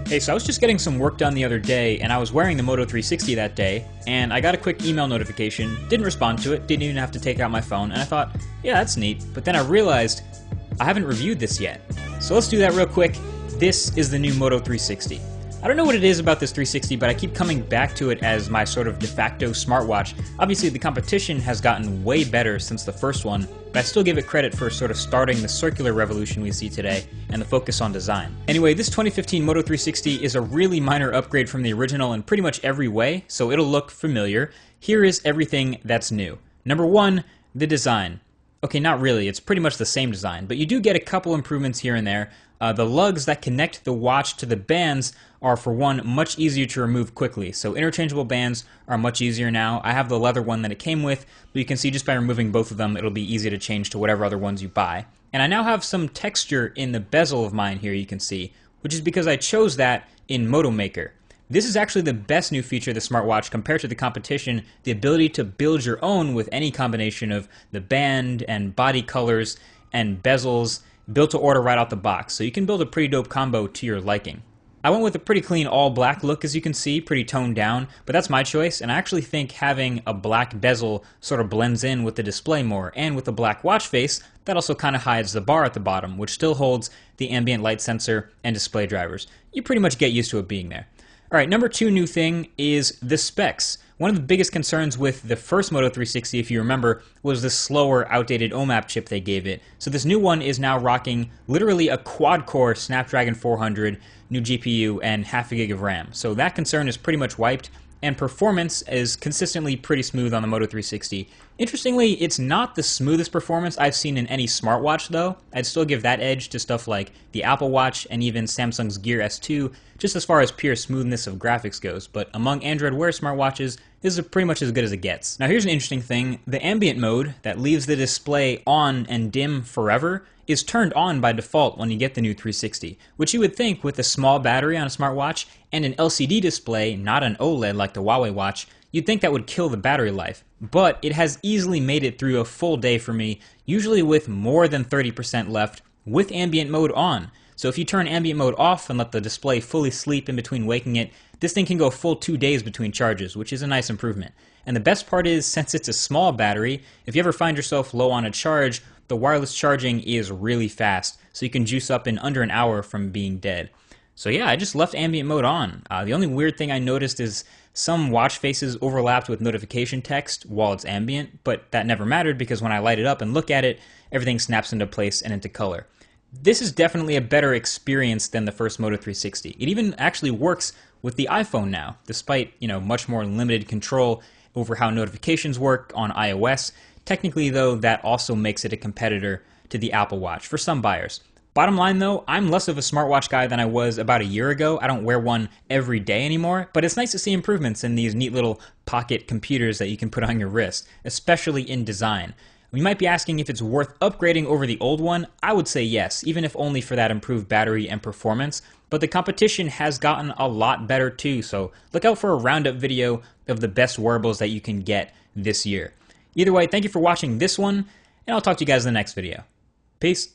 Hey, so I was just getting some work done the other day, and I was wearing the Moto 360 that day, and I got a quick email notification, didn't respond to it, didn't even have to take out my phone, and I thought, yeah, that's neat, but then I realized I haven't reviewed this yet. So let's do that real quick. This is the new Moto 360. I don't know what it is about this 360, but I keep coming back to it as my sort of de facto smartwatch. Obviously, the competition has gotten way better since the first one, but I still give it credit for sort of starting the circular revolution we see today and the focus on design. Anyway, this 2015 Moto 360 is a really minor upgrade from the original in pretty much every way, so it'll look familiar. Here is everything that's new. Number one, the design. Okay, not really, it's pretty much the same design, but you do get a couple improvements here and there. The lugs that connect the watch to the bands are, for one, much easier to remove quickly. So interchangeable bands are much easier now. I have the leather one that it came with, but you can see just by removing both of them, it'll be easy to change to whatever other ones you buy. And I now have some texture in the bezel of mine here, you can see, which is because I chose that in Moto Maker. This is actually the best new feature of the smartwatch compared to the competition, the ability to build your own with any combination of the band and body colors and bezels, built to order right out the box, so you can build a pretty dope combo to your liking. I went with a pretty clean all black look, as you can see, pretty toned down, but that's my choice, and I actually think having a black bezel sort of blends in with the display more, and with the black watch face, that also kind of hides the bar at the bottom, which still holds the ambient light sensor and display drivers. You pretty much get used to it being there. Alright, number two new thing is the specs. One of the biggest concerns with the first Moto 360, if you remember, was the slower, outdated OMAP chip they gave it. So this new one is now rocking literally a quad-core Snapdragon 400, new GPU, and half a gig of RAM. So that concern is pretty much wiped, and performance is consistently pretty smooth on the Moto 360. Interestingly, it's not the smoothest performance I've seen in any smartwatch, though. I'd still give that edge to stuff like the Apple Watch and even Samsung's Gear S2, just as far as pure smoothness of graphics goes. But among Android Wear smartwatches, this is pretty much as good as it gets. Now here's an interesting thing. The ambient mode that leaves the display on and dim forever is turned on by default when you get the new 360, which you would think with a small battery on a smartwatch and an LCD display, not an OLED like the Huawei watch, you'd think that would kill the battery life. But it has easily made it through a full day for me, usually with more than 30% left with ambient mode on. So if you turn ambient mode off and let the display fully sleep in between waking it, this thing can go full 2 days between charges, which is a nice improvement. And the best part is, since it's a small battery, if you ever find yourself low on a charge, the wireless charging is really fast, so you can juice up in under an hour from being dead. So yeah, I just left ambient mode on. The only weird thing I noticed is some watch faces overlapped with notification text while it's ambient, but that never mattered because when I light it up and look at it, everything snaps into place and into color. This is definitely a better experience than the first Moto 360. It even actually works with the iPhone now, despite, much more limited control over how notifications work on iOS. Technically, though, that also makes it a competitor to the Apple Watch for some buyers. Bottom line, though, I'm less of a smartwatch guy than I was about a year ago. I don't wear one every day anymore, but it's nice to see improvements in these neat little pocket computers that you can put on your wrist, especially in design. You might be asking if it's worth upgrading over the old one. I would say yes, even if only for that improved battery and performance. But the competition has gotten a lot better too, so look out for a roundup video of the best wearables that you can get this year. Either way, thank you for watching this one, and I'll talk to you guys in the next video. Peace.